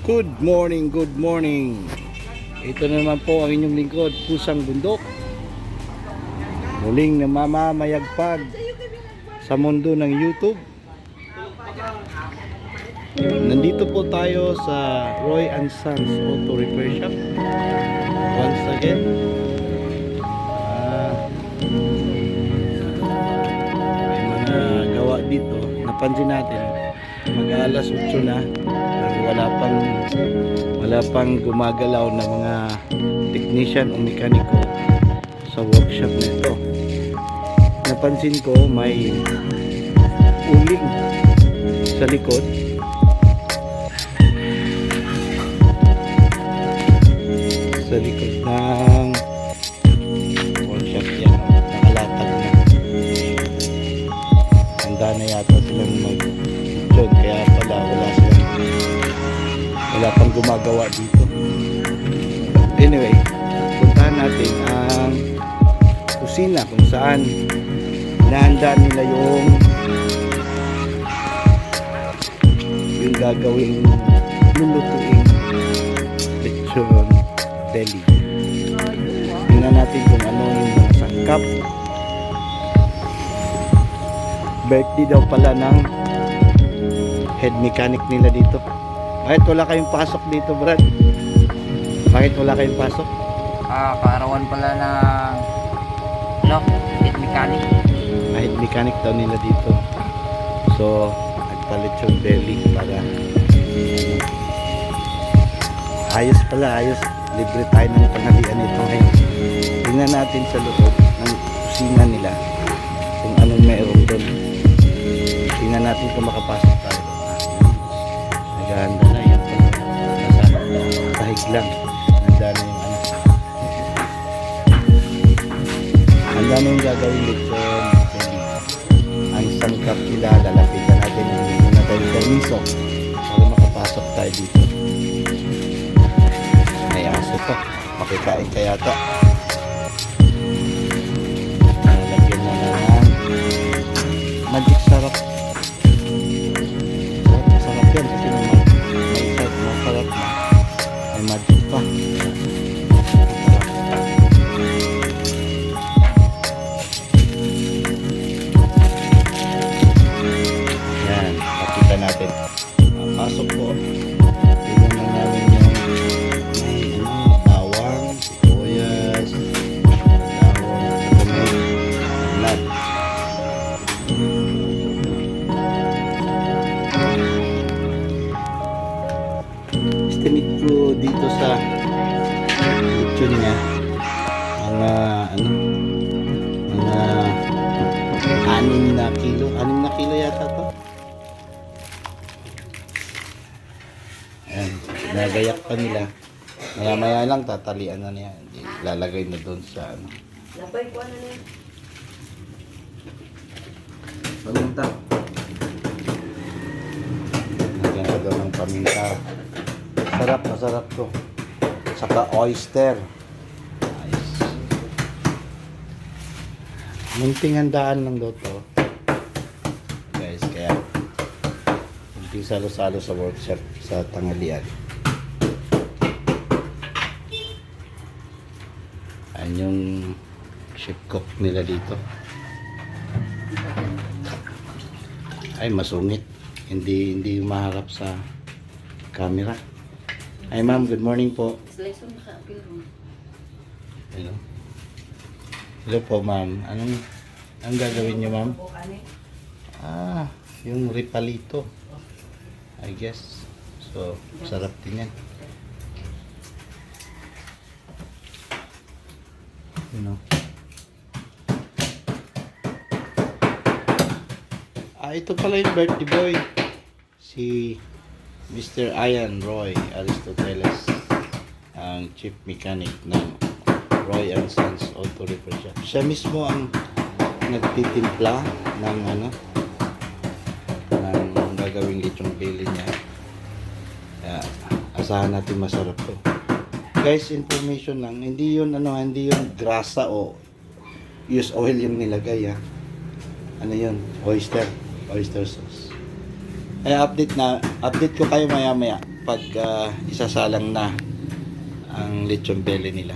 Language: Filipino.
Good morning, good morning. Ito na naman po ang inyong lingkod, Pusang Bundok. Muling namamayagpag sa mundo ng YouTube. Nandito po tayo sa Roy and Sons Auto Repair Shop. Once again. May mga gawa dito. Napansin natin, mag-alas 8 na. Wala pang gumagalaw na mga technician o mekaniko sa workshop na ito. Napansin ko may uling sa likod. Sa likod ng workshop yan, nakalatag na. Handa na yata silang mag-join, kaya pala wala pang gumagawa dito. Anyway, puntahan natin ang kusina kung saan nahanda nila yung gagawing lulutuin lechon belly. Tingnan natin kung ano yung mga sangkap. Birthday daw pala ng head mechanic nila dito. Bakit wala kayong pasok dito, Brad? Bakit wala kayong pasok? Kaarawan pala ng head mechanic. Head mechanic daw nila dito. So, nagpalit yung belly para ayos pala, ayos. Libre tayo ng tanghalian nito ngayon. Tingnan natin sa loob ng kusina nila kung anong meron doon. Tingnan natin kung makapasok tayo. Naghahanda na yan. Nasa sahig lang. Handa na yung anak. Handa na yung gagawin lechon. Ang sangkap nila, lalapitan natin yung natin permiso para makapasok tayo dito. May aso to. Makikain kaya to. Nalagyan na ng magic sarap. Sarap yan kasi masarap na. May magic pa. Yan, pakita natin. Pasok po. Tingnan lang namin yung bawang, sibuyas, dahon, lat. Estimate ko dito sa lechon niya mga mga 6 na kilo. 6 na kilo yata to. Ayan, nagayak pa nila. Maya lang tatalian na niya. Lalagay na doon sa Labay ko ano niya. paminta. Lagyan na doon ng paminta. Masarap to. Saka oyster. Nice. Munting handaan lang daw to. Guys, kaya munting salo-salo sa workshop sa tanghalian. Ayan yung chef cook nila dito. Ay, masungit. Hindi maharap sa camera. Ay, ma'am, good morning po. Hello. Hello po, ma'am. Anong gagawin niyo, ma'am? Yung ripalito. I guess. So, sarap din yan. You know. Ito pala yung birthday boy. Si Mr. Ian Roy Aristoteles, ang chief mechanic ng Roy and Sons Auto Repair Shop. Siya mismo ang nagtitimpla ng ng gagawing lechong belly niya. Kaya asahan natin masarap to. Guys, information lang, hindi yun grasa o use oil yung nilagay ha. Ano yun? Oyster sauce. Ay update ko kayo maya maya pag isasalang na ang lechon belly nila.